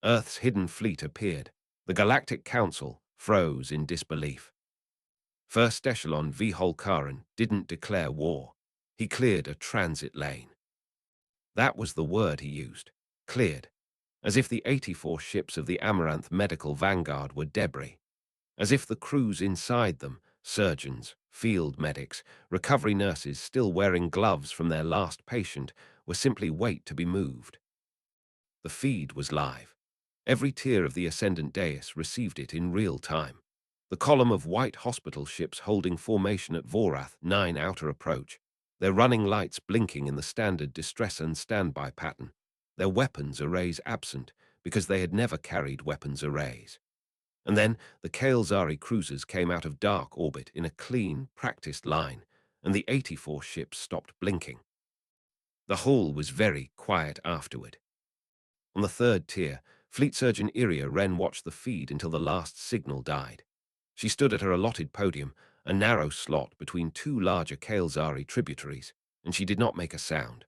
Earth's hidden fleet appeared. The Galactic Council froze in disbelief. First Echelon V. Holkaran didn't declare war. He cleared a transit lane. That was the word he used. Cleared. As if the 84 ships of the Amaranth Medical Vanguard were debris. As if the crews inside them, surgeons, field medics, recovery nurses still wearing gloves from their last patient, were simply wait to be moved. The feed was live. Every tier of the ascendant dais received it in real time. The column of white hospital ships holding formation at Vorath 9 outer approach, their running lights blinking in the standard distress and standby pattern, their weapons arrays absent because they had never carried weapons arrays. And then the Kael'Zari cruisers came out of dark orbit in a clean, practiced line, and the 84 ships stopped blinking. The hall was very quiet afterward. On the third tier, Fleet Surgeon Iria Wren watched the feed until the last signal died. She stood at her allotted podium, a narrow slot between two larger Kael'Zari tributaries, and she did not make a sound.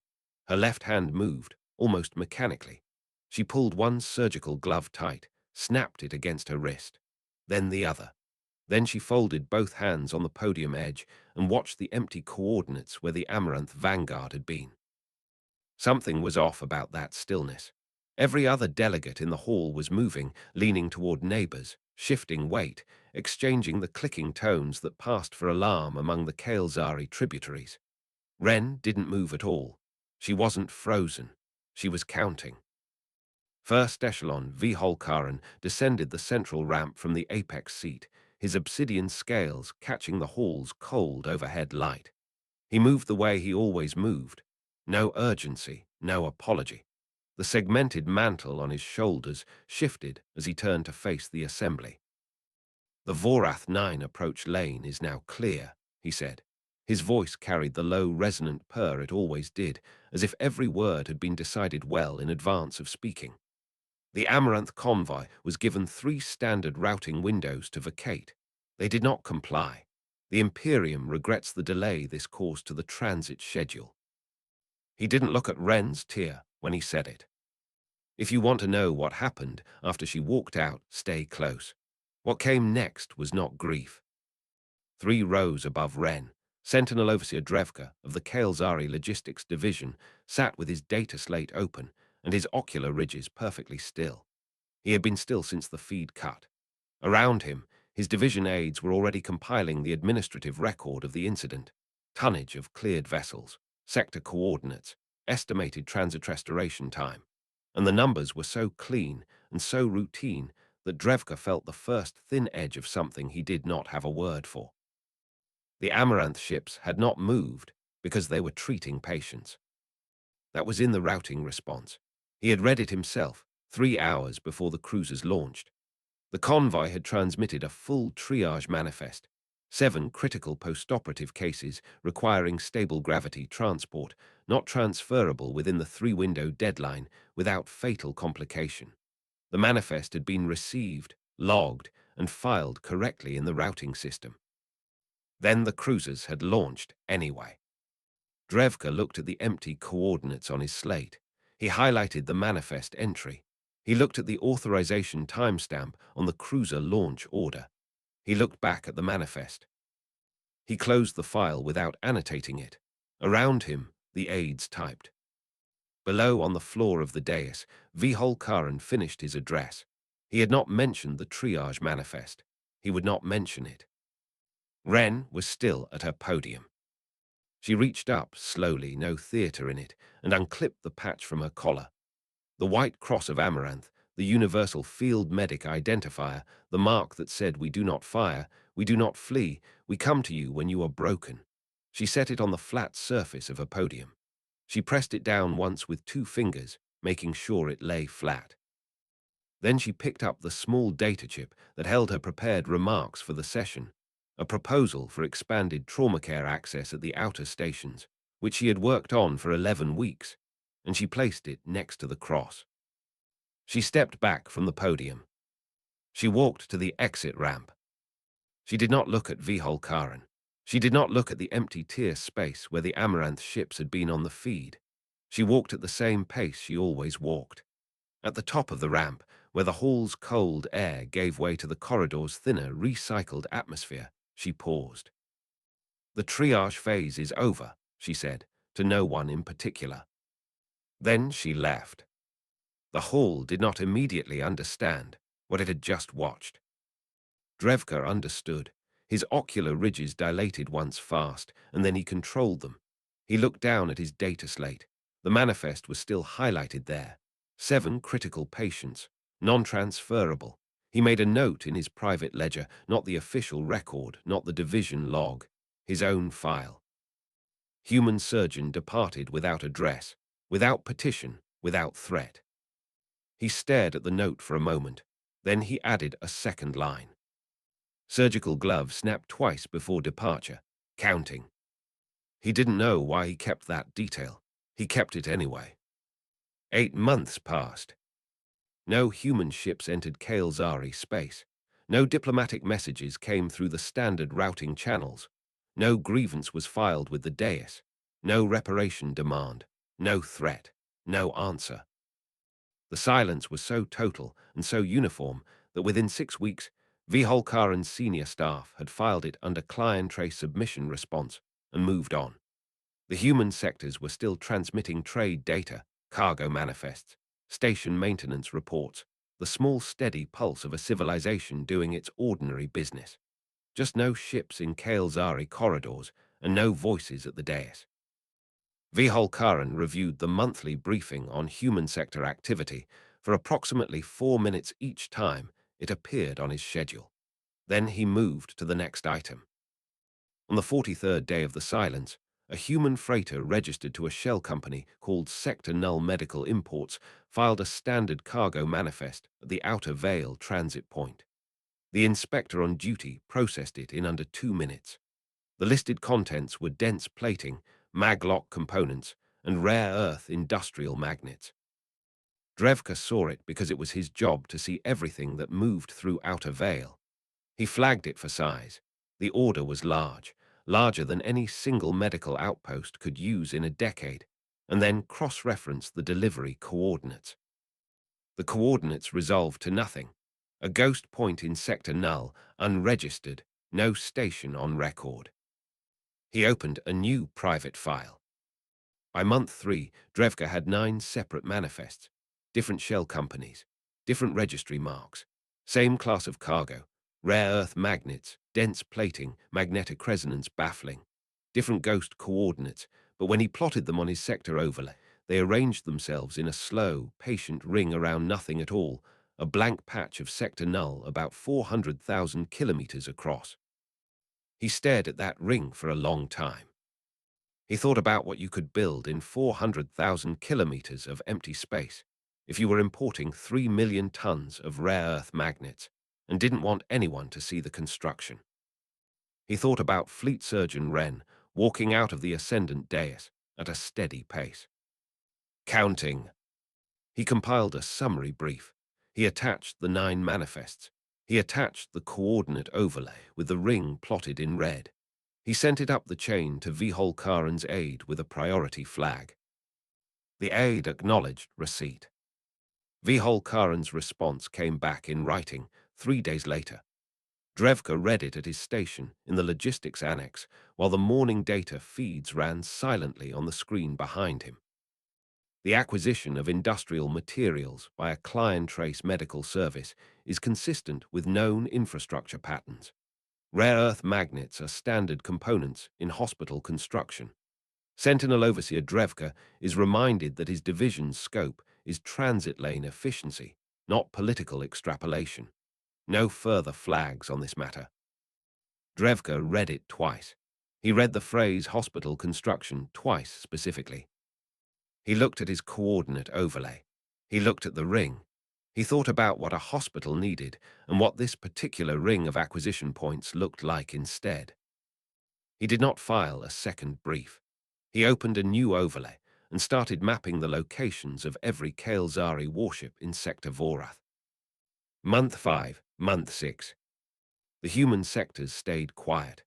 Her left hand moved, almost mechanically. She pulled one surgical glove tight, snapped it against her wrist. Then the other. Then she folded both hands on the podium edge and watched the empty coordinates where the Amaranth Vanguard had been. Something was off about that stillness. Every other delegate in the hall was moving, leaning toward neighbors, shifting weight, exchanging the clicking tones that passed for alarm among the Kael'Zari tributaries. Wren didn't move at all. She wasn't frozen. She was counting. First Echelon V. Holkaran descended the central ramp from the apex seat, his obsidian scales catching the hall's cold overhead light. He moved the way he always moved. No urgency, no apology. The segmented mantle on his shoulders shifted as he turned to face the assembly. The Vorath 9 approach lane is now clear, he said. His voice carried the low, resonant purr it always did, as if every word had been decided well in advance of speaking. The Amaranth convoy was given 3 standard routing windows to vacate. They did not comply. The Imperium regrets the delay this caused to the transit schedule. He didn't look at Wren's tier when he said it. If you want to know what happened after she walked out, stay close. What came next was not grief. 3 rows above Wren, Sentinel Overseer Drevka of the Kael'Zari Logistics Division sat with his data slate open and his ocular ridges perfectly still. He had been still since the feed cut. Around him, his division aides were already compiling the administrative record of the incident, tonnage of cleared vessels, sector coordinates, estimated transit restoration time, and the numbers were so clean and so routine that Drevka felt the first thin edge of something he did not have a word for. The Amaranth ships had not moved because they were treating patients. That was in the routing response. He had read it himself 3 hours before the cruisers launched. The convoy had transmitted a full triage manifest, 7 critical postoperative cases requiring stable gravity transport, not transferable within the 3-window deadline without fatal complication. The manifest had been received, logged, and filed correctly in the routing system. Then the cruisers had launched anyway. Drevka looked at the empty coordinates on his slate. He highlighted the manifest entry. He looked at the authorization timestamp on the cruiser launch order. He looked back at the manifest. He closed the file without annotating it. Around him, the aides typed. Below on the floor of the dais, V. Holkaran finished his address. He had not mentioned the triage manifest. He would not mention it. Wren was still at her podium. She reached up, slowly, no theatre in it, and unclipped the patch from her collar. The white cross of Amaranth, the universal field medic identifier, the mark that said, "We do not fire, we do not flee, we come to you when you are broken." She set it on the flat surface of her podium. She pressed it down once with 2 fingers, making sure it lay flat. Then she picked up the small data chip that held her prepared remarks for the session, a proposal for expanded trauma care access at the outer stations, which she had worked on for 11 weeks, and she placed it next to the cross. She stepped back from the podium. She walked to the exit ramp. She did not look at V. Holkaran. She did not look at the empty tier space where the Amaranth ships had been on the feed. She walked at the same pace she always walked. At the top of the ramp, where the hall's cold air gave way to the corridor's thinner, recycled atmosphere, she paused. "The triage phase is over," she said, to no one in particular. Then she left. The hall did not immediately understand what it had just watched. Drevka understood. His ocular ridges dilated once fast, and then he controlled them. He looked down at his data slate. The manifest was still highlighted there. 7 critical patients, non-transferable. He made a note in his private ledger, not the official record, not the division log, his own file. Human surgeon departed without address, without petition, without threat. He stared at the note for a moment. Then he added a second line. Surgical glove snapped twice before departure, counting. He didn't know why he kept that detail. He kept it anyway. 8 months passed. No human ships entered Kalezari space. No diplomatic messages came through the standard routing channels. No grievance was filed with the dais. No reparation demand. No threat. No answer. The silence was so total and so uniform that within 6 weeks, Viholkaran's senior staff had filed it under client trace submission response and moved on. The human sectors were still transmitting trade data, cargo manifests, station maintenance reports, the small steady pulse of a civilization doing its ordinary business. Just no ships in Kalezari corridors and no voices at the dais. Viholkaran reviewed the monthly briefing on human sector activity for approximately 4 minutes each time it appeared on his schedule. Then he moved to the next item. On the 43rd day of the silence, a human freighter registered to a shell company called Sector Null Medical Imports filed a standard cargo manifest at the Outer Vale transit point. The inspector on duty processed it in under 2 minutes. The listed contents were dense plating, maglock components, and rare earth industrial magnets. Drevka saw it because it was his job to see everything that moved through Outer Vale. He flagged it for size. The order was large, larger than any single medical outpost could use in a decade, and then cross-referenced the delivery coordinates. The coordinates resolved to nothing. A ghost point in Sector Null, unregistered, no station on record. He opened a new private file. By month 3, Drevka had 9 separate manifests, different shell companies, different registry marks, same class of cargo, rare earth magnets, dense plating, magnetic resonance baffling, different ghost coordinates, but when he plotted them on his sector overlay, they arranged themselves in a slow, patient ring around nothing at all, a blank patch of sector null about 400,000 kilometers across. He stared at that ring for a long time. He thought about what you could build in 400,000 kilometers of empty space if you were importing 3 million tons of rare earth magnets and didn't want anyone to see the construction. He thought about Fleet Surgeon Wren walking out of the ascendant dais at a steady pace. Counting. He compiled a summary brief. He attached the 9 manifests. He attached the coordinate overlay with the ring plotted in red. He sent it up the chain to Viholkaran's aide with a priority flag. The aide acknowledged receipt. Viholkaran's response came back in writing 3 days later. Drevka read it at his station in the logistics annex while the morning data feeds ran silently on the screen behind him. The acquisition of industrial materials by a client trace medical service is consistent with known infrastructure patterns. Rare earth magnets are standard components in hospital construction. Sentinel Overseer Drevka is reminded that his division's scope is transit lane efficiency, not political extrapolation. No further flags on this matter. Drevka read it twice. He read the phrase hospital construction twice specifically. He looked at his coordinate overlay. He looked at the ring. He thought about what a hospital needed and what this particular ring of acquisition points looked like instead. He did not file a second brief. He opened a new overlay and started mapping the locations of every Kalezari warship in Sector Vorath. Month 5, Month 6. The human sectors stayed quiet.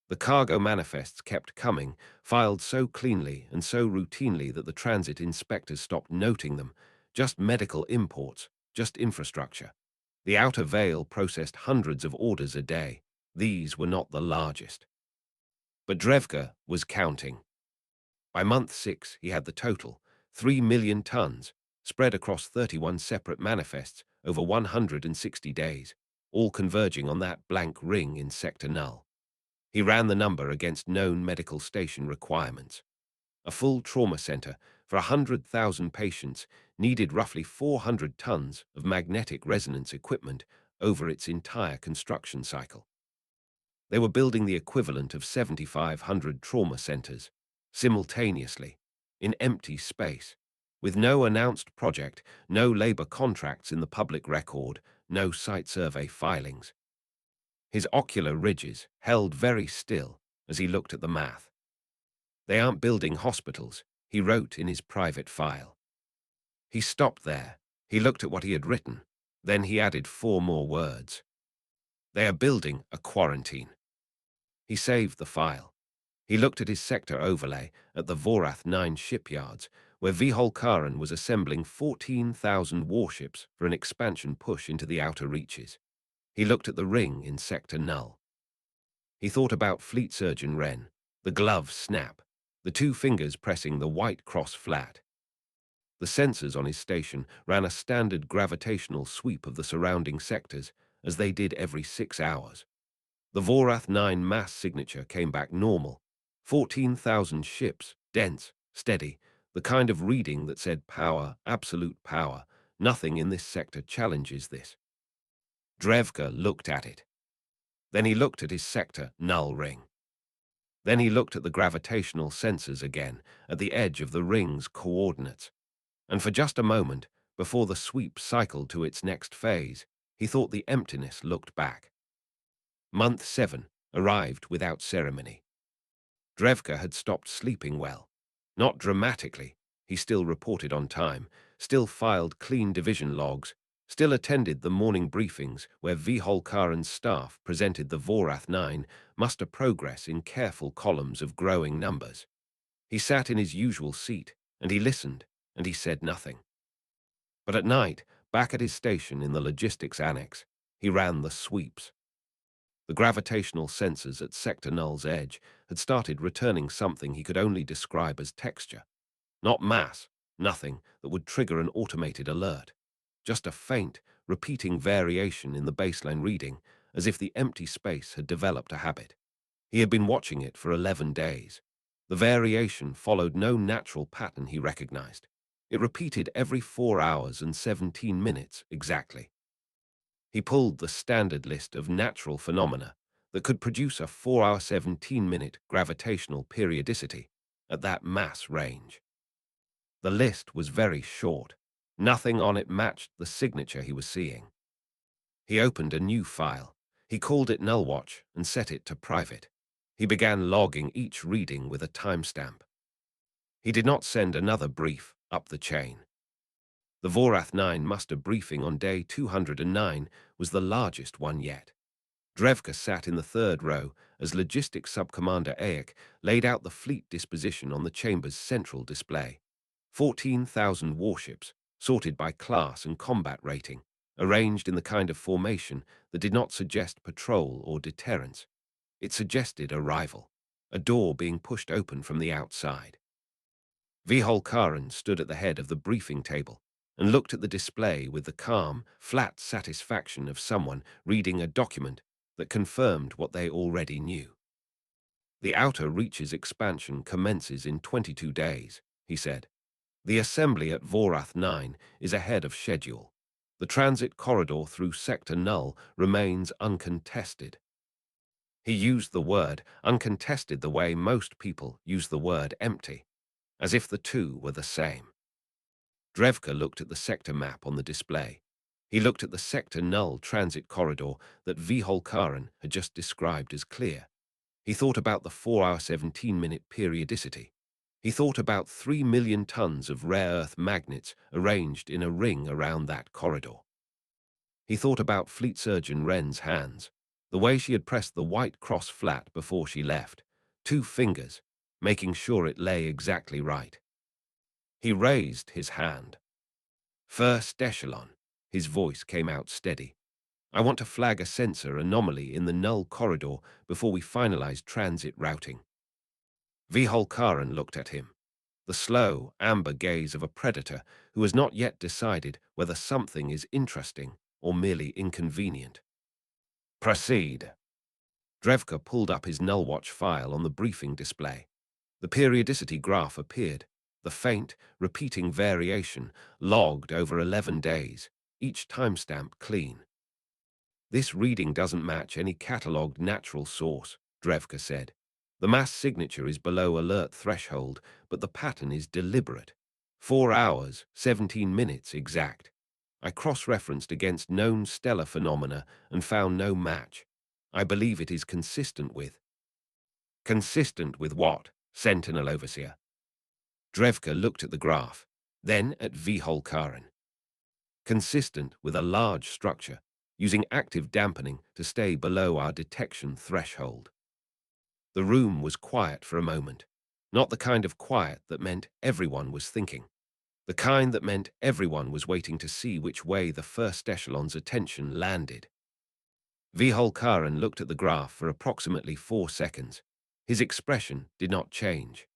The cargo manifests kept coming, filed so cleanly and so routinely that the transit inspectors stopped noting them, just medical imports, just infrastructure. The outer veil processed hundreds of orders a day. These were not the largest. But Drevka was counting. By month 6, he had the total, 3 million tons, spread across 31 separate manifests over 160 days, all converging on that blank ring in sector null. He ran the number against known medical station requirements. A full trauma center for 100,000 patients needed roughly 400 tons of magnetic resonance equipment over its entire construction cycle. They were building the equivalent of 7,500 trauma centers, simultaneously, in empty space, with no announced project, no labor contracts in the public record, no site survey filings. His ocular ridges held very still as he looked at the math. They aren't building hospitals, he wrote in his private file. He stopped there. He looked at what he had written. Then he added 4 more words. They are building a quarantine. He saved the file. He looked at his sector overlay at the Vorath 9 shipyards, where Viholkaran was assembling 14,000 warships for an expansion push into the outer reaches. He looked at the ring in sector null. He thought about Fleet Surgeon Wren, the glove snap, the 2 fingers pressing the white cross flat. The sensors on his station ran a standard gravitational sweep of the surrounding sectors, as they did every 6 hours. The Vorath 9 mass signature came back normal. 14,000 ships, dense, steady, the kind of reading that said power, absolute power. Nothing in this sector challenges this. Drevka looked at it. Then he looked at his sector null ring. Then he looked at the gravitational sensors again, at the edge of the ring's coordinates. And for just a moment, before the sweep cycled to its next phase, he thought the emptiness looked back. Month 7 arrived without ceremony. Drevka had stopped sleeping well. Not dramatically. He still reported on time, still filed clean division logs, still attended the morning briefings where Viholkaran's staff presented the Vorath 9 muster progress in careful columns of growing numbers. He sat in his usual seat, and he listened, and he said nothing. But at night, back at his station in the logistics annex, he ran the sweeps. The gravitational sensors at Sector Null's edge had started returning something he could only describe as texture. Not mass, nothing that would trigger an automated alert. Just a faint, repeating variation in the baseline reading, as if the empty space had developed a habit. He had been watching it for 11 days. The variation followed no natural pattern he recognized. It repeated every 4 hours and 17 minutes exactly. He pulled the standard list of natural phenomena that could produce a 4-hour 17-minute gravitational periodicity at that mass range. The list was very short. Nothing on it matched the signature he was seeing. He opened a new file. He called it Nullwatch and set it to private. He began logging each reading with a timestamp. He did not send another brief up the chain. The Vorath 9 muster briefing on day 209 was the largest one yet. Drevka sat in the 3rd row as Logistics Subcommander Aegis laid out the fleet disposition on the chamber's central display. 14,000 warships, sorted by class and combat rating, arranged in the kind of formation that did not suggest patrol or deterrence. It suggested arrival, a door being pushed open from the outside. Viholkaran stood at the head of the briefing table and looked at the display with the calm, flat satisfaction of someone reading a document that confirmed what they already knew. The outer reaches expansion commences in 22 days, he said. The assembly at Vorath 9 is ahead of schedule. The transit corridor through Sector Null remains uncontested. He used the word uncontested the way most people use the word empty, as if the two were the same. Drevka looked at the sector map on the display. He looked at the Sector Null transit corridor that Viholkaran had just described as clear. He thought about the 4-hour 17-minute periodicity. He thought about 3 million tons of rare earth magnets arranged in a ring around that corridor. He thought about Fleet Surgeon Wren's hands, the way she had pressed the white cross flat before she left, 2 fingers, making sure it lay exactly right. He raised his hand. First echelon. His voice came out steady. I want to flag a sensor anomaly in the null corridor before we finalize transit routing. Viholkaran looked at him, the slow, amber gaze of a predator who has not yet decided whether something is interesting or merely inconvenient. Proceed. Drevka pulled up his null watch file on the briefing display. The periodicity graph appeared, the faint, repeating variation logged over 11 days, each timestamp clean. This reading doesn't match any catalogued natural source, Drevka said. The mass signature is below alert threshold, but the pattern is deliberate. 4 hours, 17 minutes exact. I cross-referenced against known stellar phenomena and found no match. I believe it is consistent with... Consistent with what? Sentinel Overseer. Drevka looked at the graph, then at Viholkaran. Consistent with a large structure, using active dampening to stay below our detection threshold. The room was quiet for a moment, not the kind of quiet that meant everyone was thinking, the kind that meant everyone was waiting to see which way the first echelon's attention landed. Viholkaran looked at the graph for approximately 4 seconds. His expression did not change.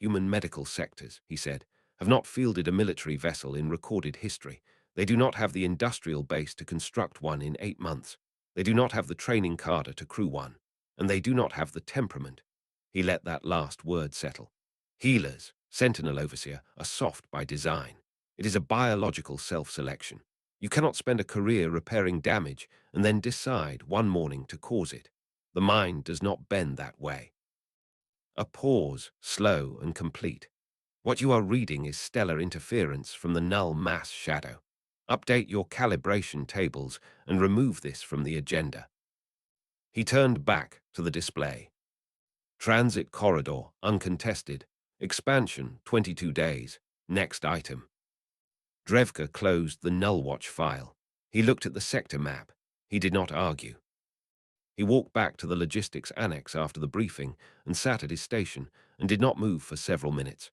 Human medical sectors, he said, have not fielded a military vessel in recorded history. They do not have the industrial base to construct one in 8 months. They do not have the training cadre to crew one. And they do not have the temperament. He let that last word settle. Healers, Sentinel Overseer, are soft by design. It is a biological self-selection. You cannot spend a career repairing damage and then decide one morning to cause it. The mind does not bend that way. A pause, slow and complete. What you are reading is stellar interference from the null mass shadow. Update your calibration tables and remove this from the agenda. He turned back to the display. Transit corridor, uncontested. Expansion, 22 days. Next item. Drevka closed the null watch file. He looked at the sector map. He did not argue. He walked back to the logistics annex after the briefing and sat at his station and did not move for several minutes.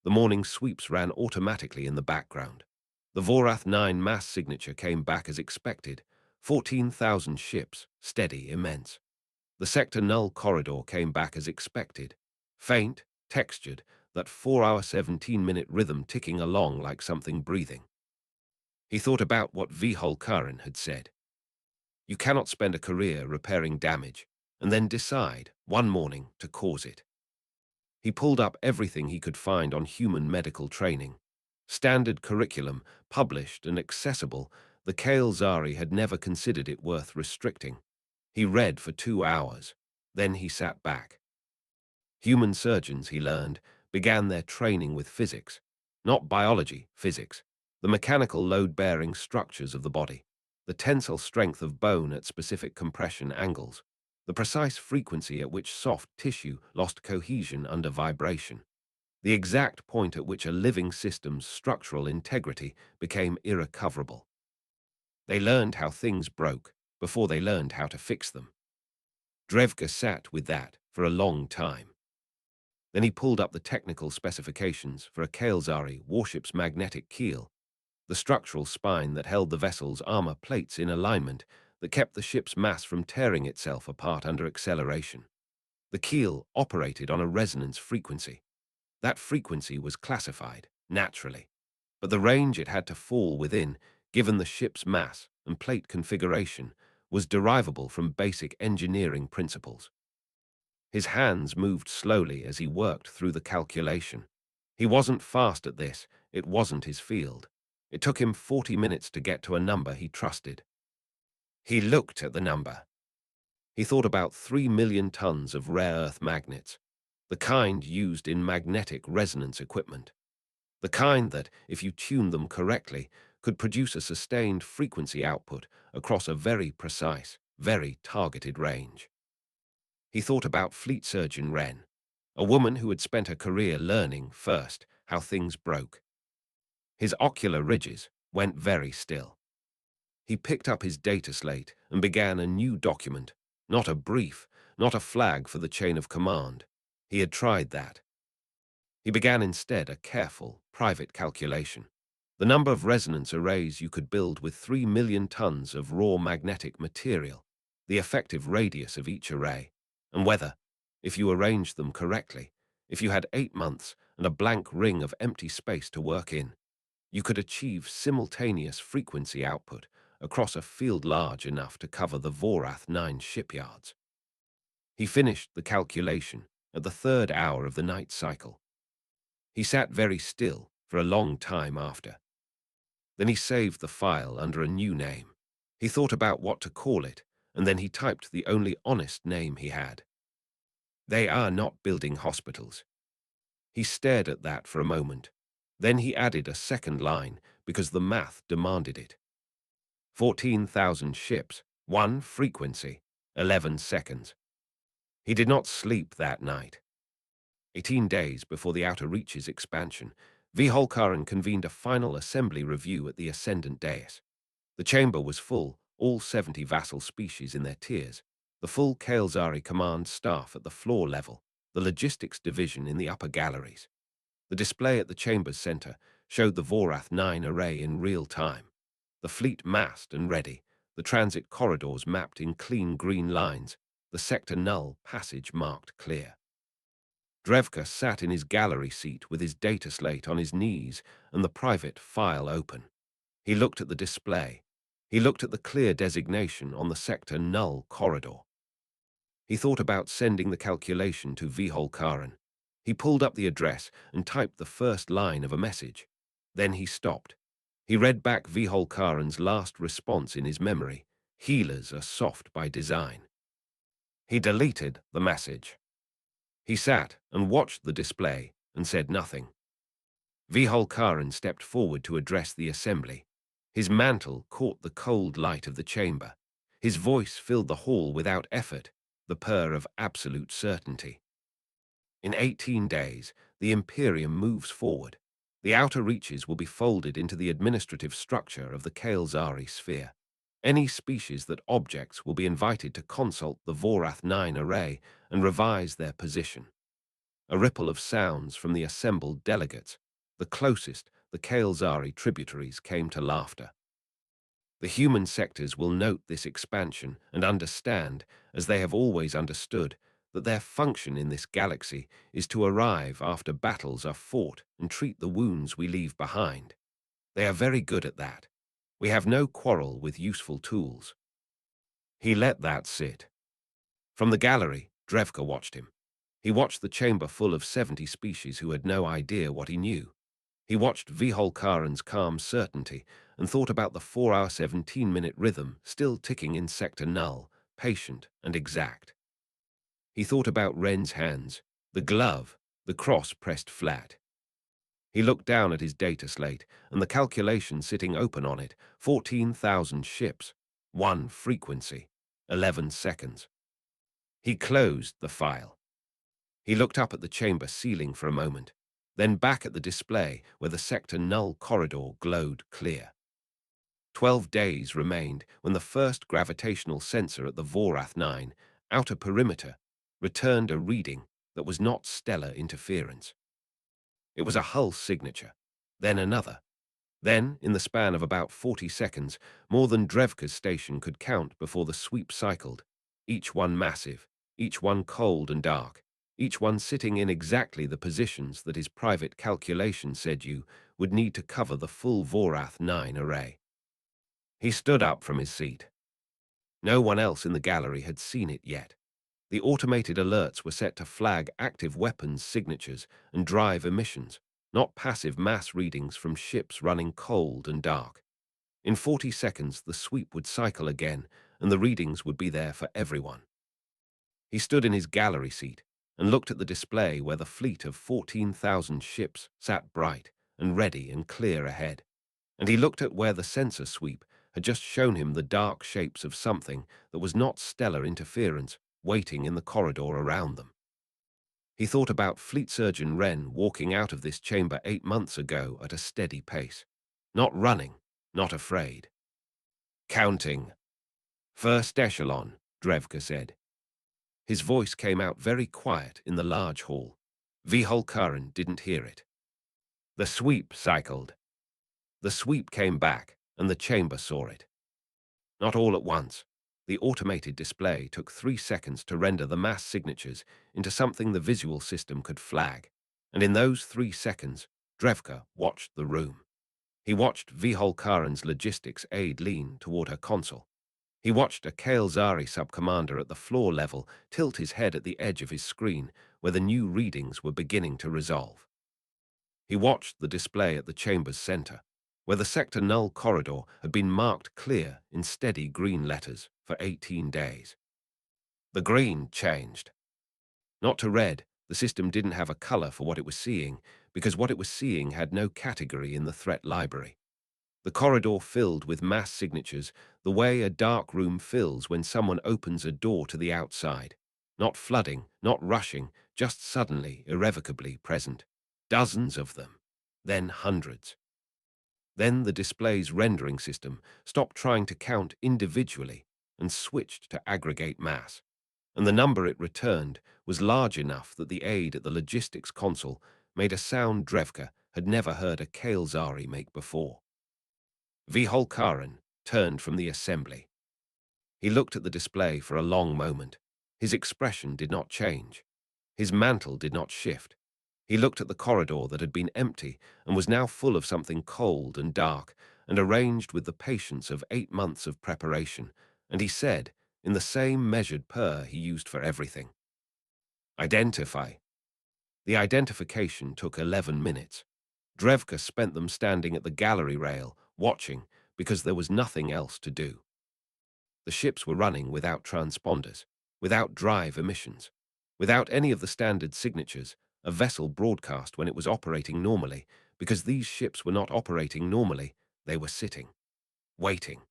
The morning sweeps ran automatically in the background. The Vorath 9 mass signature came back as expected. 14,000 ships, steady, immense. The sector null corridor came back as expected. Faint, textured, that 4-hour 17-minute rhythm ticking along like something breathing. He thought about what Viholkaran had said. You cannot spend a career repairing damage and then decide, one morning, to cause it. He pulled up everything he could find on human medical training. Standard curriculum, published and accessible, the Kale Zari had never considered it worth restricting. He read for 2 hours. Then he sat back. Human surgeons, he learned, began their training with physics. Not biology, physics. The mechanical load-bearing structures of the body. The tensile strength of bone at specific compression angles. The precise frequency at which soft tissue lost cohesion under vibration. The exact point at which a living system's structural integrity became irrecoverable. They learned how things broke before they learned how to fix them. Drevka sat with that for a long time. Then he pulled up the technical specifications for a Kalezari warship's magnetic keel, the structural spine that held the vessel's armor plates in alignment that kept the ship's mass from tearing itself apart under acceleration. The keel operated on a resonance frequency. That frequency was classified, naturally, but the range it had to fall within, given the ship's mass and plate configuration, was derivable from basic engineering principles. His hands moved slowly as he worked through the calculation. He wasn't fast at this, it wasn't his field. It took him 40 minutes to get to a number he trusted. He looked at the number. He thought about 3 million tons of rare earth magnets, the kind used in magnetic resonance equipment. The kind that, if you tuned them correctly, could produce a sustained frequency output across a very precise, very targeted range. He thought about Fleet Surgeon Wren, a woman who had spent her career learning, first, how things broke. His ocular ridges went very still. He picked up his data slate and began a new document, not a brief, not a flag for the chain of command. He had tried that. He began instead a careful, private calculation. The number of resonance arrays you could build with 3 million tons of raw magnetic material, the effective radius of each array, and whether, if you arranged them correctly, if you had 8 months and a blank ring of empty space to work in, you could achieve simultaneous frequency output across a field large enough to cover the Vorath 9 shipyards. He finished the calculation at the 3rd hour of the night cycle. He sat very still for a long time after. Then he saved the file under a new name. He thought about what to call it, and then he typed the only honest name he had. They are not building hospitals. He stared at that for a moment. Then he added a second line because the math demanded it. 14,000 ships, 1 frequency, 11 seconds. He did not sleep that night. 18 days before the Outer Reaches expansion, Vholkaren convened a final assembly review at the Ascendant Dais. The chamber was full, all 70 vassal species in their tiers, the full Kael'Zari command staff at the floor level, the logistics division in the upper galleries. The display at the chamber's center showed the Vorath 9 array in real time. The fleet massed and ready, the transit corridors mapped in clean green lines, the sector null passage marked clear. Drevka sat in his gallery seat with his data slate on his knees and the private file open. He looked at the display. He looked at the clear designation on the sector null corridor. He thought about sending the calculation to Vholkaren. He pulled up the address and typed the first line of a message. Then he stopped. He read back Vholkaren's last response in his memory. Healers are soft by design. He deleted the message. He sat and watched the display and said nothing. Vholkaren stepped forward to address the assembly. His mantle caught the cold light of the chamber. His voice filled the hall without effort, the purr of absolute certainty. In 18 days, the Imperium moves forward. The Outer Reaches will be folded into the administrative structure of the Kael'Zari sphere. Any species that objects will be invited to consult the Vorath 9 array and revise their position. A ripple of sounds from the assembled delegates. The closest, the Kael'Zari tributaries, came to laughter. The human sectors will note this expansion and understand, as they have always understood, that their function in this galaxy is to arrive after battles are fought and treat the wounds we leave behind. They are very good at that. We have no quarrel with useful tools. He let that sit. From the gallery, Drevka watched him. He watched the chamber full of 70 species who had no idea what he knew. He watched Vholkaren's calm certainty and thought about the 4-hour 17-minute rhythm still ticking in sector null, patient and exact. He thought about Wren's hands, the glove, the cross pressed flat. He looked down at his data slate and the calculation sitting open on it, 14,000 ships, 1 frequency, 11 seconds. He closed the file. He looked up at the chamber ceiling for a moment, then back at the display where the sector null corridor glowed clear. 12 days remained when the first gravitational sensor at the Vorath 9 outer perimeter returned a reading that was not stellar interference. It was a hull signature, then another. Then, in the span of about 40 seconds, more than Drevka's station could count before the sweep cycled, each one massive, each one cold and dark, each one sitting in exactly the positions that his private calculation said you would need to cover the full Vorath 9 array. He stood up from his seat. No one else in the gallery had seen it yet. The automated alerts were set to flag active weapons signatures and drive emissions, not passive mass readings from ships running cold and dark. In 40 seconds, the sweep would cycle again, and the readings would be there for everyone. He stood in his gallery seat and looked at the display where the fleet of 14,000 ships sat bright and ready and clear ahead. And he looked at where the sensor sweep had just shown him the dark shapes of something that was not stellar interference waiting in the corridor around them. He thought about Fleet Surgeon Wren walking out of this chamber 8 months ago at a steady pace. Not running, not afraid. Counting. First echelon, Drevka said. His voice came out very quiet in the large hall. Vholkaren didn't hear it. The sweep cycled. The sweep came back, and the chamber saw it. Not all at once. The automated display took 3 seconds to render the mass signatures into something the visual system could flag. And in those 3 seconds, Drevka watched the room. He watched Viholkaran's logistics aide lean toward her console. He watched a Kael'Zari sub-commander at the floor level tilt his head at the edge of his screen where the new readings were beginning to resolve. He watched the display at the chamber's center, where the sector null corridor had been marked clear in steady green letters for 18 days. The green changed. Not to red, the system didn't have a color for what it was seeing, because what it was seeing had no category in the threat library. The corridor filled with mass signatures, the way a dark room fills when someone opens a door to the outside. Not flooding, not rushing, just suddenly, irrevocably present. Dozens of them. Then hundreds. Then the display's rendering system stopped trying to count individually and switched to aggregate mass. And the number it returned was large enough that the aide at the logistics console made a sound Drevka had never heard a Kael'Zari make before. Viholkaran turned from the assembly. He looked at the display for a long moment. His expression did not change. His mantle did not shift. He looked at the corridor that had been empty and was now full of something cold and dark and arranged with the patience of 8 months of preparation, and he said, in the same measured purr he used for everything, "Identify." The identification took 11 minutes. Drevka spent them standing at the gallery rail, watching, because there was nothing else to do. The ships were running without transponders, without drive emissions, without any of the standard signatures. A vessel broadcast when it was operating normally, because these ships were not operating normally, they were sitting, waiting,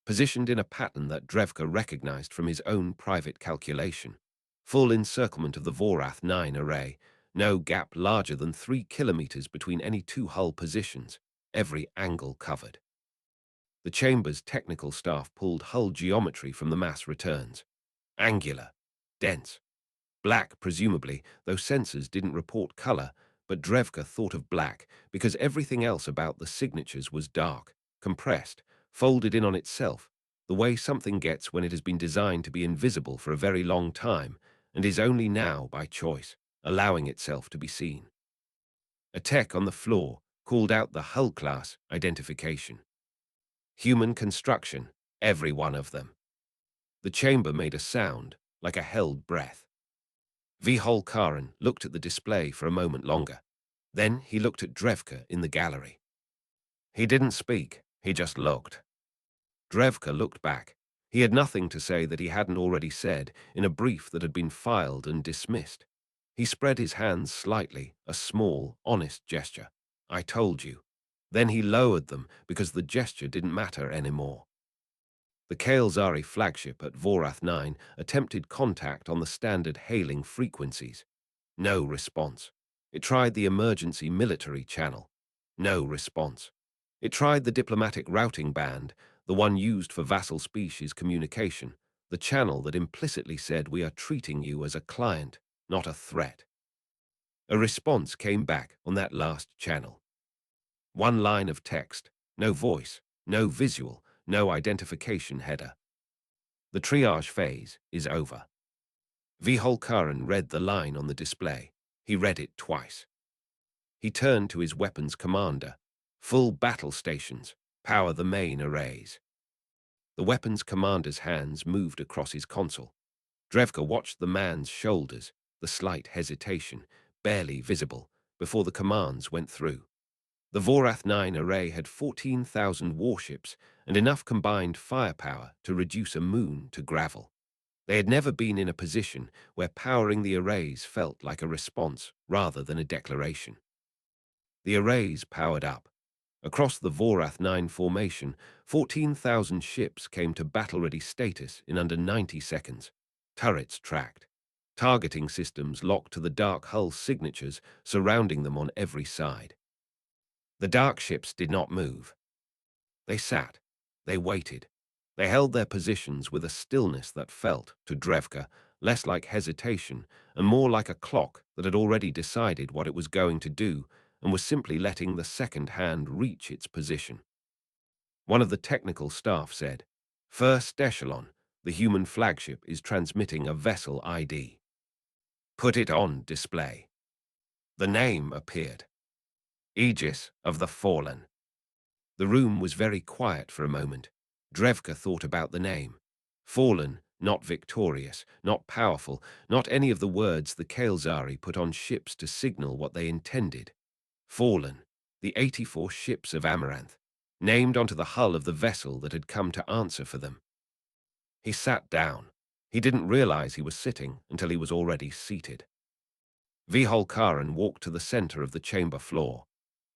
positioned in a pattern that Drevka recognized from his own private calculation. Full encirclement of the Vorath 9 array, no gap larger than 3 kilometers between any 2 hull positions, every angle covered. The chamber's technical staff pulled hull geometry from the mass returns. Angular, dense, black presumably, though sensors didn't report color, but Drevka thought of black because everything else about the signatures was dark, compressed, folded in on itself, the way something gets when it has been designed to be invisible for a very long time and is only now, by choice, allowing itself to be seen. A tech on the floor called out the hull class identification. Human construction, every one of them. The chamber made a sound, like a held breath. Viholkaran looked at the display for a moment longer. Then he looked at Drevka in the gallery. He didn't speak, he just looked. Drevka looked back. He had nothing to say that he hadn't already said in a brief that had been filed and dismissed. He spread his hands slightly, a small, honest gesture. "I told you." Then he lowered them because the gesture didn't matter anymore. The Kael'Zari flagship at Vorath 9 attempted contact on the standard hailing frequencies. No response. It tried the emergency military channel. No response. It tried the diplomatic routing band, the one used for vassal species communication, the channel that implicitly said we are treating you as a client, not a threat. A response came back on that last channel. One line of text, no voice, no visual, no identification header. The triage phase is over. Viholkaran read the line on the display. He read it twice. He turned to his weapons commander. "Full battle stations. Power the main arrays." The weapons commander's hands moved across his console. Drevka watched the man's shoulders, the slight hesitation, barely visible, before the commands went through. The Vorath 9 array had 14,000 warships and enough combined firepower to reduce a moon to gravel. They had never been in a position where powering the arrays felt like a response rather than a declaration. The arrays powered up. Across the Vorath 9 formation, 14,000 ships came to battle-ready status in under 90 seconds. Turrets tracked. Targeting systems locked to the dark hull signatures surrounding them on every side. The dark ships did not move. They sat. They waited. They held their positions with a stillness that felt, to Drevka, less like hesitation and more like a clock that had already decided what it was going to do and was simply letting the second hand reach its position. One of the technical staff said, "First echelon, the human flagship is transmitting a vessel ID. Put it on display." The name appeared. Aegis of the Fallen. The room was very quiet for a moment. Drevka thought about the name. Fallen, not victorious, not powerful, not any of the words the Kael'Zari put on ships to signal what they intended. Fallen, the 84 ships of Amaranth, named onto the hull of the vessel that had come to answer for them. He sat down. He didn't realize he was sitting until he was already seated. Viholkaran walked to the center of the chamber floor.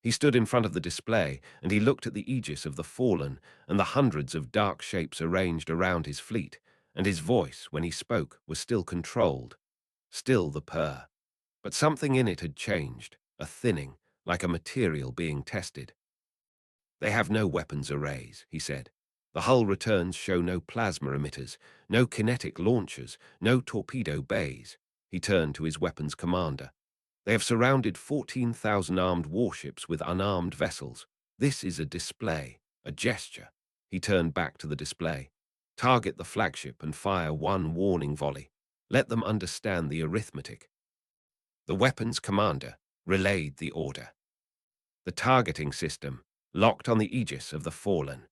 He stood in front of the display, and he looked at the Aegis of the Fallen and the hundreds of dark shapes arranged around his fleet, and his voice, when he spoke, was still controlled, still the purr. But something in it had changed, a thinning, like a material being tested. "They have no weapons arrays," he said. "The hull returns show no plasma emitters, no kinetic launchers, no torpedo bays." He turned to his weapons commander. "They have surrounded 14,000 armed warships with unarmed vessels. This is a display, a gesture." He turned back to the display. "Target the flagship and fire one warning volley. Let them understand the arithmetic." The weapons commander relayed the order. The targeting system locked on the Aegis of the Fallen.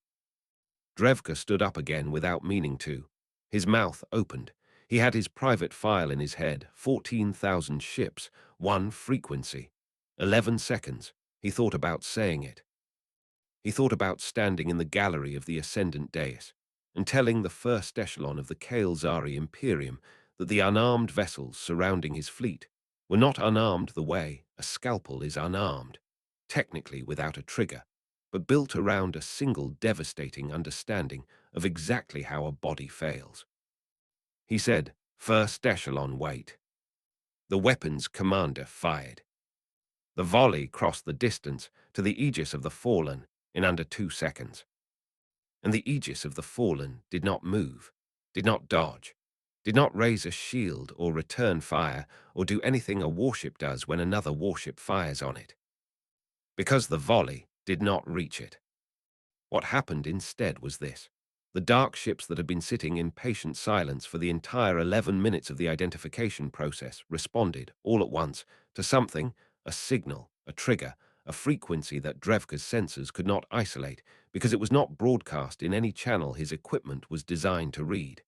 Drevka stood up again without meaning to. His mouth opened. He had his private file in his head, 14,000 ships, one frequency. 11 seconds. He thought about saying it. He thought about standing in the gallery of the ascendant dais and telling the first echelon of the Kael'Zari Imperium that the unarmed vessels surrounding his fleet were not unarmed the way a scalpel is unarmed, technically without a trigger, but built around a single devastating understanding of exactly how a body fails. He said, "First echelon, wait." The weapons commander fired. The volley crossed the distance to the Aegis of the Fallen in under 2 seconds. And the Aegis of the Fallen did not move, did not dodge, did not raise a shield or return fire or do anything a warship does when another warship fires on it. Because the volley did not reach it. What happened instead was this. The dark ships that had been sitting in patient silence for the entire 11 minutes of the identification process responded, all at once, to something, a signal, a trigger, a frequency that Drevka's sensors could not isolate because it was not broadcast in any channel his equipment was designed to read.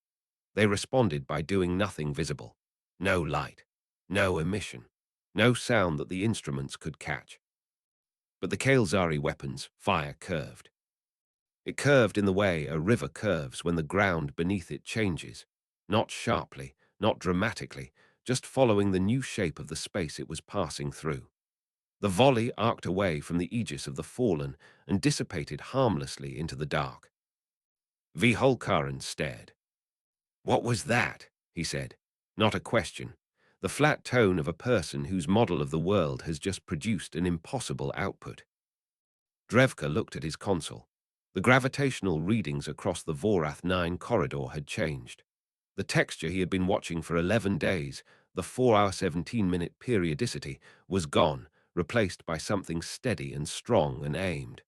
They responded by doing nothing visible. No light, no emission, no sound that the instruments could catch. But the Kael'Zari weapons' fire curved. It curved in the way a river curves when the ground beneath it changes, not sharply, not dramatically, just following the new shape of the space it was passing through. The volley arced away from the Aegis of the Fallen and dissipated harmlessly into the dark. Viholkaran stared. "What was that?" he said. Not a question. The flat tone of a person whose model of the world has just produced an impossible output. Drevka looked at his console. The gravitational readings across the Vorath 9 corridor had changed. The texture he had been watching for 11 days, the 4-hour 17-minute periodicity, was gone, replaced by something steady and strong and aimed.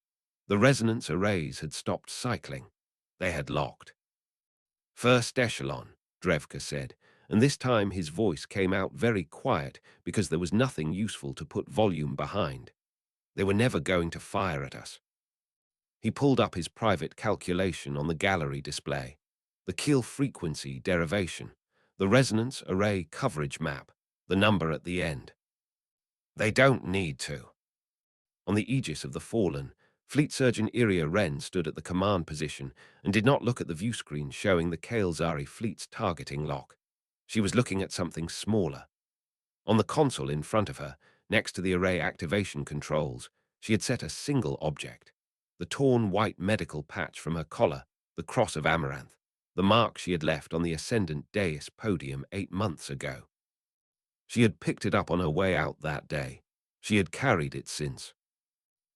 The resonance arrays had stopped cycling. They had locked. "First echelon," Drevka said, and this time his voice came out very quiet because there was nothing useful to put volume behind. "They were never going to fire at us." He pulled up his private calculation on the gallery display. The keel frequency derivation, the resonance array coverage map, the number at the end. "They don't need to." On the Aegis of the Fallen, Fleet Surgeon Iria Wren stood at the command position and did not look at the view screen showing the Kael'Zari fleet's targeting lock. She was looking at something smaller. On the console in front of her, next to the array activation controls, she had set a single object. The torn white medical patch from her collar, the cross of Amaranth, the mark she had left on the ascendant dais podium 8 months ago. She had picked it up on her way out that day. She had carried it since.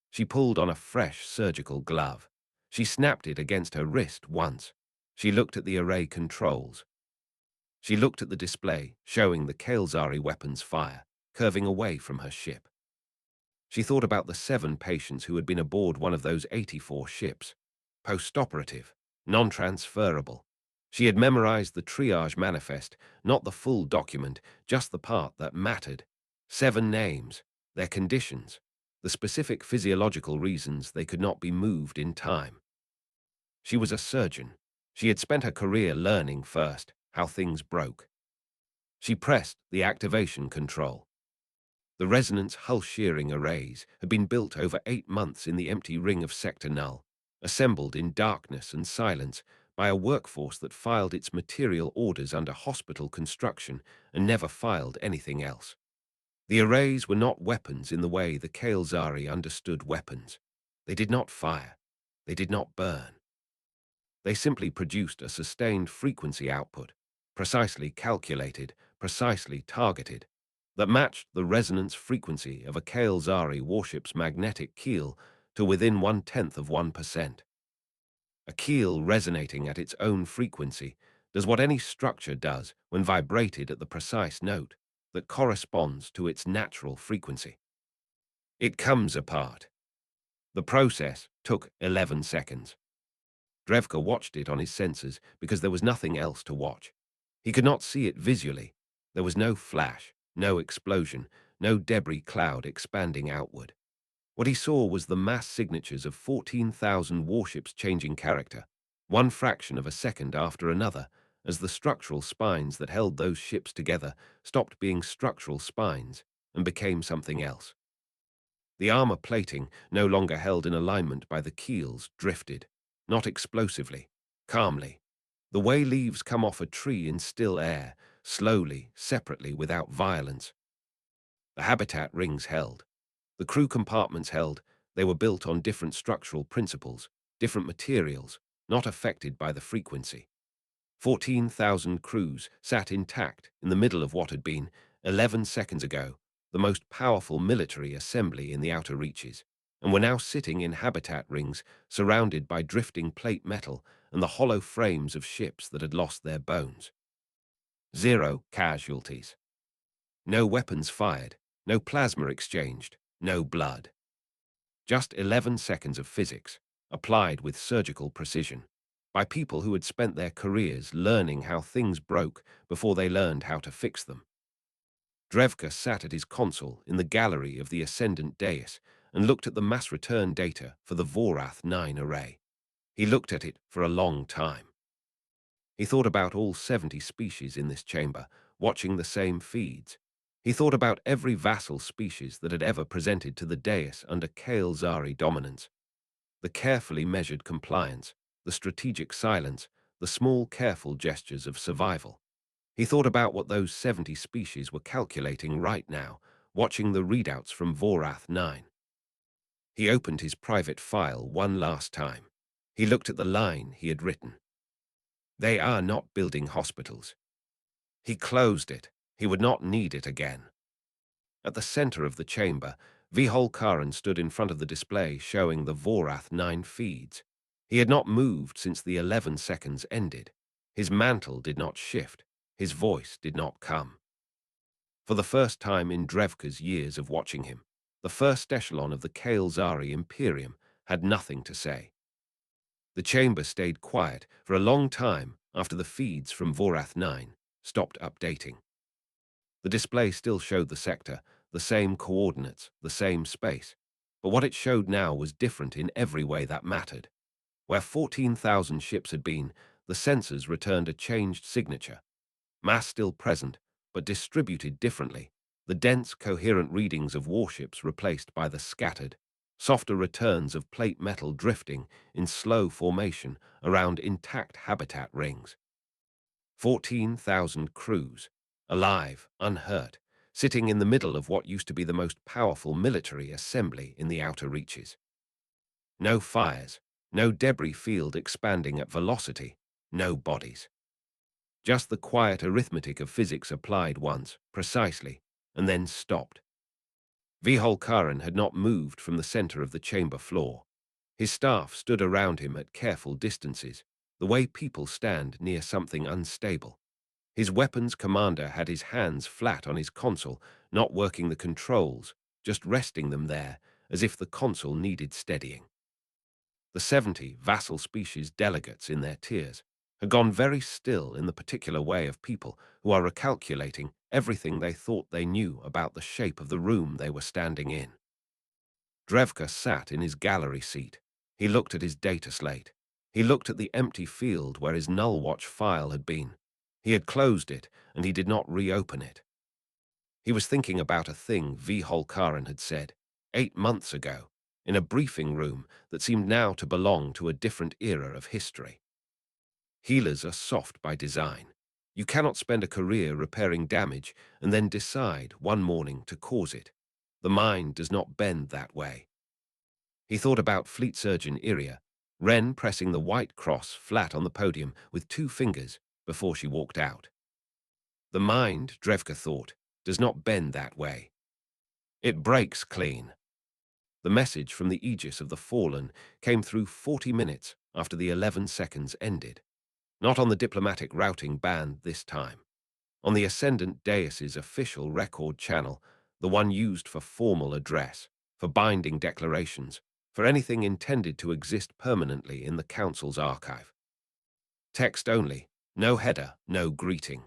She pulled on a fresh surgical glove. She snapped it against her wrist once. She looked at the array controls. She looked at the display, showing the Kael'Zari weapons fire, curving away from her ship. She thought about the 7 patients who had been aboard one of those 84 ships. Post-operative, non-transferable. She had memorized the triage manifest, not the full document, just the part that mattered. 7 names, their conditions, the specific physiological reasons they could not be moved in time. She was a surgeon. She had spent her career learning first how things broke. She pressed the activation control. The resonance hull-shearing arrays had been built over 8 months in the empty ring of Sector Null, assembled in darkness and silence by a workforce that filed its material orders under hospital construction and never filed anything else. The arrays were not weapons in the way the Kael'Zari understood weapons. They did not fire. They did not burn. They simply produced a sustained frequency output, precisely calculated, precisely targeted, that matched the resonance frequency of a Kael'Zari warship's magnetic keel to within 1/10 of 1%. A keel resonating at its own frequency does what any structure does when vibrated at the precise note that corresponds to its natural frequency. It comes apart. The process took 11 seconds. Drevka watched it on his sensors because there was nothing else to watch. He could not see it visually. There was no flash, no explosion, no debris cloud expanding outward. What he saw was the mass signatures of 14,000 warships changing character, one fraction of a second after another, as the structural spines that held those ships together stopped being structural spines and became something else. The armor plating, no longer held in alignment by the keels, drifted, not explosively, calmly, the way leaves come off a tree in still air, slowly, separately, without violence. The habitat rings held. The crew compartments held. They were built on different structural principles, different materials, not affected by the frequency. 14,000 crews sat intact in the middle of what had been, 11 seconds ago, the most powerful military assembly in the outer reaches, and were now sitting in habitat rings surrounded by drifting plate metal and the hollow frames of ships that had lost their bones. 0 casualties. No weapons fired, no plasma exchanged, no blood. Just 11 seconds of physics, applied with surgical precision, by people who had spent their careers learning how things broke before they learned how to fix them. Drevka sat at his console in the gallery of the Ascendant Dais and looked at the mass return data for the Vorath 9 array. He looked at it for a long time. He thought about all 70 species in this chamber, watching the same feeds. He thought about every vassal species that had ever presented to the dais under Kael'Zari dominance. The carefully measured compliance, the strategic silence, the small careful gestures of survival. He thought about what those 70 species were calculating right now, watching the readouts from Vorath 9. He opened his private file one last time. He looked at the line he had written. They are not building hospitals. He closed it. He would not need it again. At the center of the chamber, Viholkaran stood in front of the display showing the Vorath 9 feeds. He had not moved since the 11 seconds ended. His mantle did not shift. His voice did not come. For the first time in Drevka's years of watching him, the first echelon of the Kael'Zari Imperium had nothing to say. The chamber stayed quiet for a long time after the feeds from Vorath 9 stopped updating. The display still showed the sector, the same coordinates, the same space, but what it showed now was different in every way that mattered. Where 14,000 ships had been, the sensors returned a changed signature. Mass still present, but distributed differently, the dense, coherent readings of warships replaced by the scattered, softer returns of plate metal drifting in slow formation around intact habitat rings. 14,000 crews, alive, unhurt, sitting in the middle of what used to be the most powerful military assembly in the outer reaches. No fires, no debris field expanding at velocity, no bodies. Just the quiet arithmetic of physics applied once, precisely, and then stopped. Viholkaran had not moved from the center of the chamber floor. His staff stood around him at careful distances, the way people stand near something unstable. His weapons commander had his hands flat on his console, not working the controls, just resting them there as if the console needed steadying. The 70 vassal species delegates in their tiers had gone very still in the particular way of people who are recalculating everything they thought they knew about the shape of the room they were standing in. Drevka sat in his gallery seat. He looked at his data slate. He looked at the empty field where his null watch file had been. He had closed it, and he did not reopen it. He was thinking about a thing V. Holkaren had said 8 months ago in a briefing room that seemed now to belong to a different era of history. Healers are soft by design. You cannot spend a career repairing damage and then decide one morning to cause it. The mind does not bend that way. He thought about Fleet Surgeon Iria, Wren pressing the white cross flat on the podium with 2 fingers before she walked out. The mind, Drevka thought, does not bend that way. It breaks clean. The message from the Aegis of the Fallen came through 40 minutes after the 11 seconds ended. Not on the diplomatic routing band this time. On the Ascendant Deus's official record channel, the one used for formal address, for binding declarations, for anything intended to exist permanently in the Council's archive. Text only, no header, no greeting.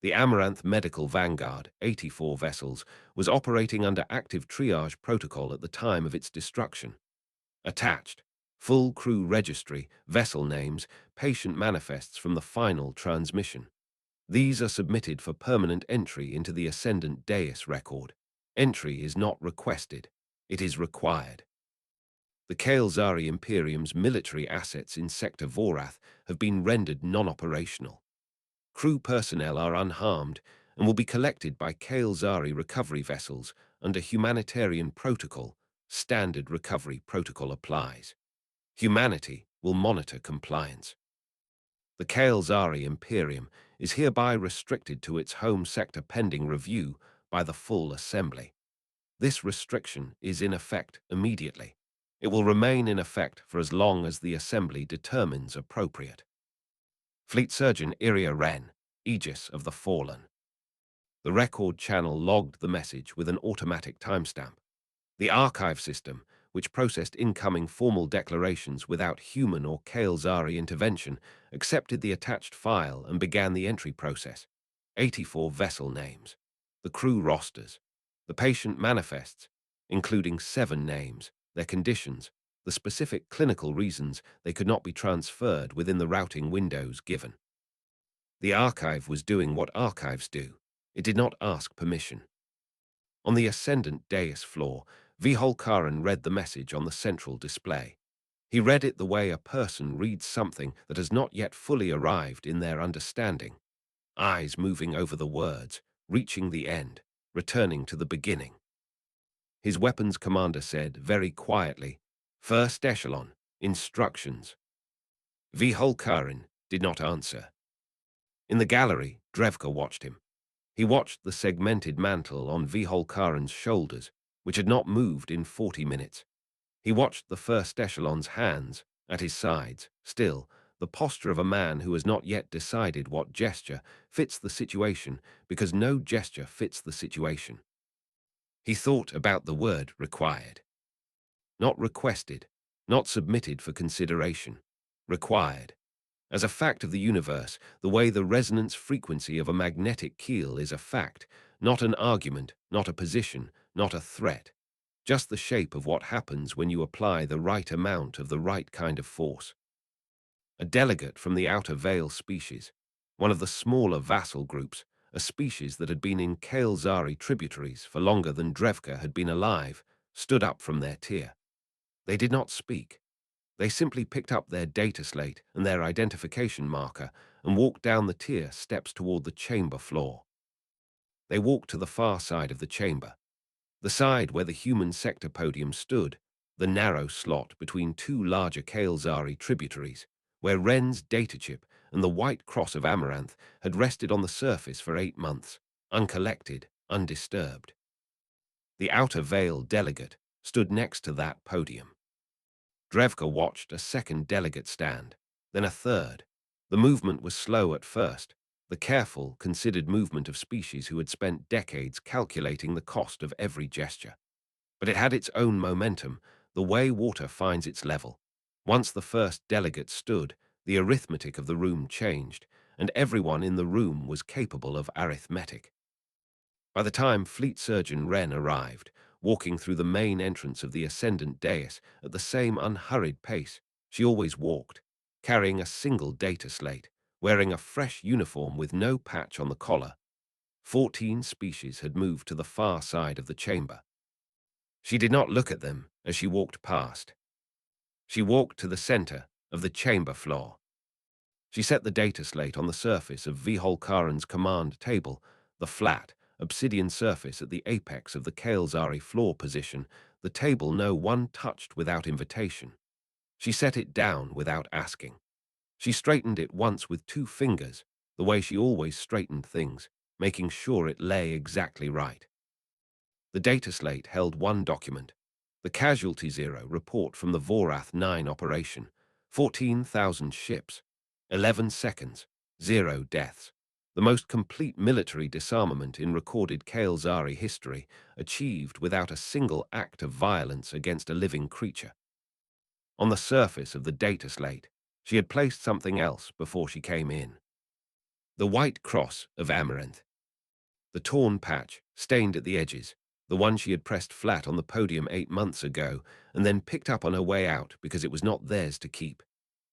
The Amaranth Medical Vanguard, 84 vessels, was operating under active triage protocol at the time of its destruction. Attached, full crew registry, vessel names, patient manifests from the final transmission. These are submitted for permanent entry into the Ascendant Deus record. Entry is not requested, it is required. The Kael'Zari Imperium's military assets in Sector Vorath have been rendered non-operational. Crew personnel are unharmed and will be collected by Kael'Zari recovery vessels under humanitarian protocol. Standard recovery protocol applies. Humanity will monitor compliance. The Kael'Zari Imperium is hereby restricted to its home sector pending review by the full Assembly. This restriction is in effect immediately. It will remain in effect for as long as the Assembly determines appropriate. Fleet Surgeon Iria Wren, Aegis of the Fallen. The record channel logged the message with an automatic timestamp. The archive system, which processed incoming formal declarations without human or Kael'Zari intervention, accepted the attached file and began the entry process. 84 vessel names, the crew rosters, the patient manifests, including 7 names, their conditions, the specific clinical reasons they could not be transferred within the routing windows given. The archive was doing what archives do. It did not ask permission. On the Ascendant Deus floor, V. Holkaren read the message on the central display. He read it the way a person reads something that has not yet fully arrived in their understanding. Eyes moving over the words, reaching the end, returning to the beginning. His weapons commander said, very quietly, "First echelon, instructions." V. Holkaren did not answer. In the gallery, Drevka watched him. He watched the segmented mantle on V. Holkaren's shoulders, which had not moved in 40 minutes. He watched the first echelon's hands at his sides, still, the posture of a man who has not yet decided what gesture fits the situation because no gesture fits the situation. He thought about the word required. Not requested, not submitted for consideration. Required. As a fact of the universe, the way the resonance frequency of a magnetic keel is a fact, not an argument, not a position, not a threat. Just the shape of what happens when you apply the right amount of the right kind of force. A delegate from the Outer Veil species, one of the smaller vassal groups, a species that had been in Kael'Zari tributaries for longer than Drevka had been alive, stood up from their tier. They did not speak. They simply picked up their data slate and their identification marker and walked down the tier steps toward the chamber floor. They walked to the far side of the chamber, the side where the human sector podium stood, the narrow slot between 2 larger Kael'Zari tributaries, where Wren's data chip and the white cross of Amaranth had rested on the surface for 8 months, uncollected, undisturbed. The Outer Veil delegate stood next to that podium. Drevka watched a second delegate stand, then a third. The movement was slow at first, the careful, considered movement of species who had spent decades calculating the cost of every gesture. But it had its own momentum, the way water finds its level. Once the first delegate stood, the arithmetic of the room changed, and everyone in the room was capable of arithmetic. By the time Fleet Surgeon Wren arrived, walking through the main entrance of the ascendant dais at the same unhurried pace she always walked, carrying a single data slate, wearing a fresh uniform with no patch on the collar, 14 species had moved to the far side of the chamber. She did not look at them as she walked past. She walked to the center of the chamber floor. She set the data slate on the surface of Viholkaran's command table, the flat, obsidian surface at the apex of the Kael'zari floor position, the table no one touched without invitation. She set it down without asking. She straightened it once with 2 fingers, the way she always straightened things, making sure it lay exactly right. The data slate held one document, the Casualty Zero report from the Vorath 9 operation, 14,000 ships, 11 seconds, 0 deaths, the most complete military disarmament in recorded Kael'zari history, achieved without a single act of violence against a living creature. On the surface of the data slate, she had placed something else before she came in. The white cross of Amaranth. The torn patch, stained at the edges, the one she had pressed flat on the podium 8 months ago and then picked up on her way out because it was not theirs to keep.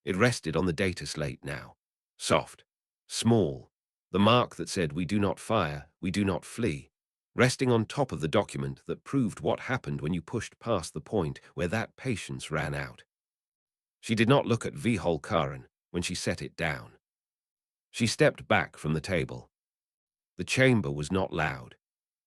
It rested on the data slate now. Soft, small, the mark that said "We do not fire, we do not flee," resting on top of the document that proved what happened when you pushed past the point where that patience ran out. She did not look at Viholkaran when she set it down. She stepped back from the table. The chamber was not loud.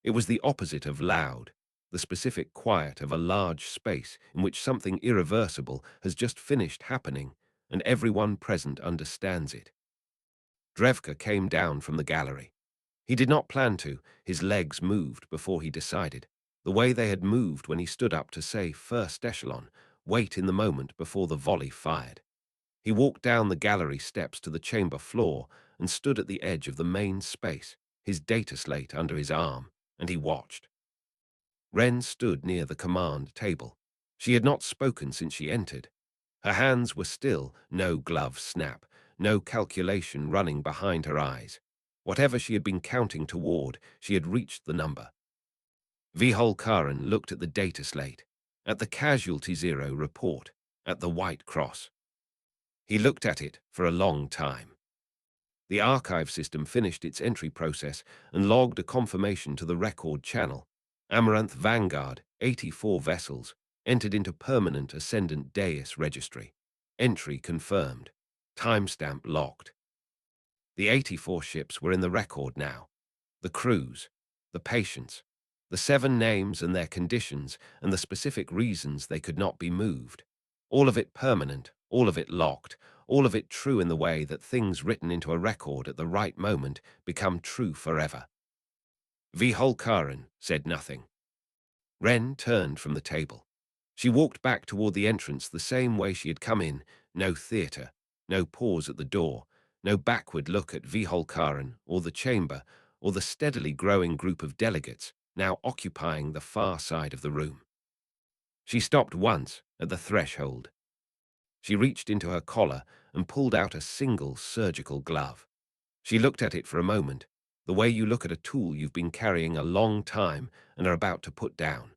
It was the opposite of loud, the specific quiet of a large space in which something irreversible has just finished happening, and everyone present understands it. Drevka came down from the gallery. He did not plan to, his legs moved before he decided, the way they had moved when he stood up to say first echelon, wait in the moment before the volley fired. He walked down the gallery steps to the chamber floor and stood at the edge of the main space, his data slate under his arm, and he watched. Wren stood near the command table. She had not spoken since she entered. Her hands were still, no glove snap, no calculation running behind her eyes. Whatever she had been counting toward, she had reached the number. Viholkaran looked at the data slate, at the Casualty Zero report, at the white cross. He looked at it for a long time. The archive system finished its entry process and logged a confirmation to the record channel. Amaranth Vanguard, 84 vessels, entered into permanent ascendant dais registry. Entry confirmed. Timestamp locked. The 84 ships were in the record now. The crews, the patients, the 7 names and their conditions, and the specific reasons they could not be moved. All of it permanent, all of it locked, all of it true in the way that things written into a record at the right moment become true forever. Viholkaran said nothing. Wren turned from the table. She walked back toward the entrance the same way she had come in, no theatre, no pause at the door, no backward look at Viholkaran or the chamber or the steadily growing group of delegates now occupying the far side of the room. She stopped once at the threshold. She reached into her collar and pulled out a single surgical glove. She looked at it for a moment, the way you look at a tool you've been carrying a long time and are about to put down.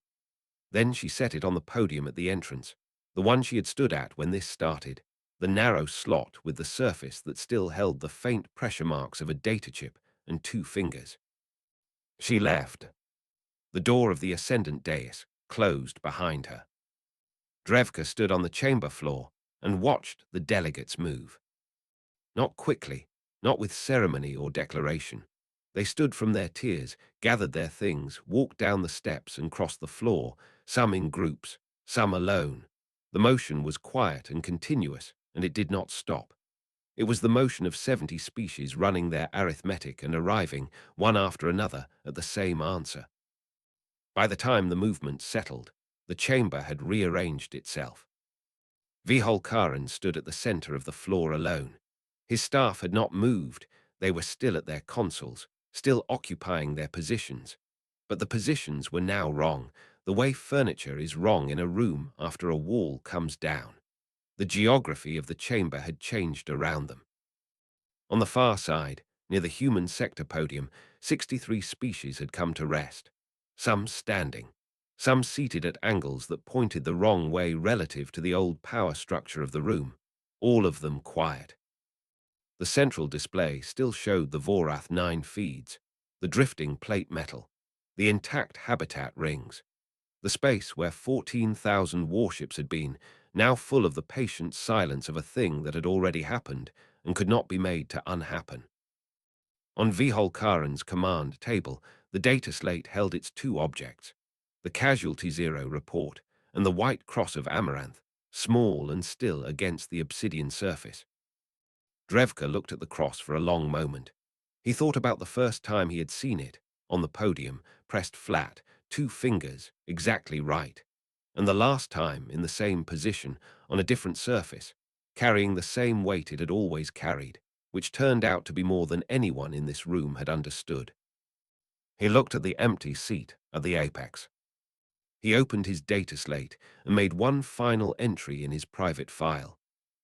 Then she set it on the podium at the entrance, the one she had stood at when this started, the narrow slot with the surface that still held the faint pressure marks of a data chip and 2 fingers. She left. The door of the ascendant dais closed behind her. Drevka stood on the chamber floor and watched the delegates move. Not quickly, not with ceremony or declaration. They stood from their tiers, gathered their things, walked down the steps and crossed the floor, some in groups, some alone. The motion was quiet and continuous, and it did not stop. It was the motion of 70 species running their arithmetic and arriving, one after another, at the same answer. By the time the movement settled, the chamber had rearranged itself. Viholkaran stood at the center of the floor alone. His staff had not moved, They were still at their consoles, still occupying their positions. But the positions were now wrong, the way furniture is wrong in a room after a wall comes down. The geography of the chamber had changed around them. On the far side, near the human sector podium, 63 species had come to rest. Some standing, some seated at angles that pointed the wrong way relative to the old power structure of the room, all of them quiet. The central display still showed the Vorath 9 feeds, the drifting plate metal, the intact habitat rings, the space where 14,000 warships had been, now full of the patient silence of a thing that had already happened and could not be made to unhappen. On Viholkaran's command table, the data slate held its two objects, the Casualty Zero report and the white cross of Amaranth, small and still against the obsidian surface. Drevka looked at the cross for a long moment. He thought about the first time he had seen it, on the podium, pressed flat, 2 fingers, exactly right, and the last time in the same position, on a different surface, carrying the same weight it had always carried, which turned out to be more than anyone in this room had understood. He looked at the empty seat at the apex. He opened his data slate and made one final entry in his private file.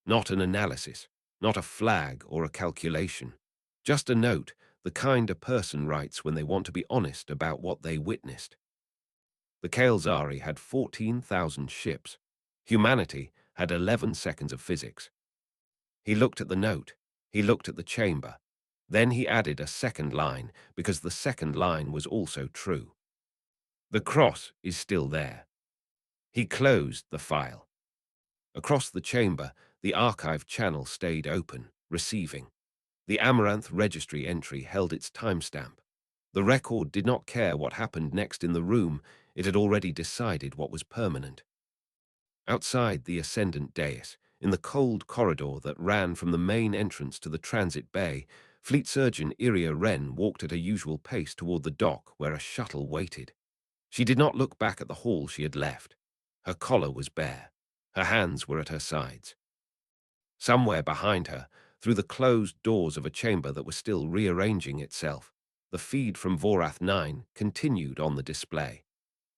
Not an analysis, not a flag or a calculation. Just a note, the kind a person writes when they want to be honest about what they witnessed. The Kael'Zari had 14,000 ships. Humanity had 11 seconds of physics. He looked at the note. He looked at the chamber. Then he added a second line, because the second line was also true. The cross is still there. He closed the file. Across the chamber, the archive channel stayed open, receiving. The Amaranth registry entry held its timestamp. The record did not care what happened next in the room, it had already decided what was permanent. Outside the Ascendant dais, in the cold corridor that ran from the main entrance to the transit bay, Fleet Surgeon Iria Wren walked at her usual pace toward the dock where a shuttle waited. She did not look back at the hall she had left. Her collar was bare. Her hands were at her sides. Somewhere behind her, through the closed doors of a chamber that was still rearranging itself, the feed from Vorath 9 continued on the display.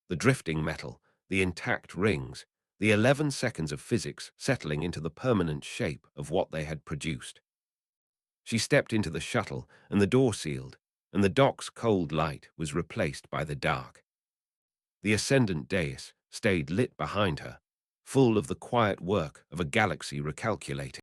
The drifting metal, the intact rings, the 11 seconds of physics settling into the permanent shape of what they had produced. She stepped into the shuttle, and the door sealed, and the dock's cold light was replaced by the dark. The Ascendant dais stayed lit behind her, full of the quiet work of a galaxy recalculating.